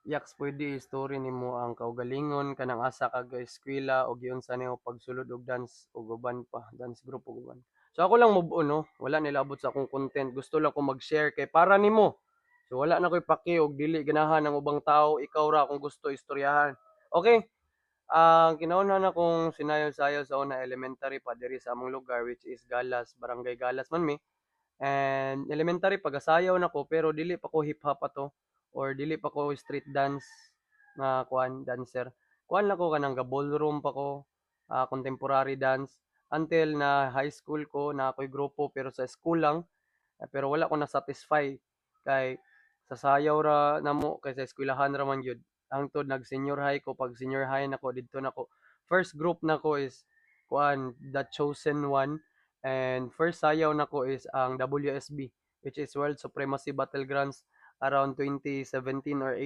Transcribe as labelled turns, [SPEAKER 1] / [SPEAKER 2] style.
[SPEAKER 1] Yaks puwede istorya nimo ang kaugalingon kanang asa ka ga-eskwela o giunsa nimo pagsulod og dance ug uban pa, dance group ug uban. So ako lang move on 'no, wala nilabot sa akong content, gusto lang ko mag-share kay para nimo. So wala na ko'y paki og dili ganahan ng ubang tao, ikaw ra kung gusto istoryahan. Okay, ang kinahanglan akong sinayaw-sayaw sa una elementary pa diri sa among lugar which is Galas, Barangay Galas man mi. And elementary pagasayaw nako pero dili pa ko hip-hop ato or dili pa ko street dance nga kuan dancer. Kuan lang ko kanang ga-ballroom pa ko, contemporary dance until na high school ko na ako'y grupo pero sa school lang. Pero wala ko na-satisfy kay sa sayaw ra namo kay sa eskwelahan ra man gyud. Hangtod nag-senior high ko, 'pag senior high nako didto nako first group nako is kuan The Chosen One, and first sayaw nako is ang WSB which is World Supremacy Battlegrounds around 2017 or 8.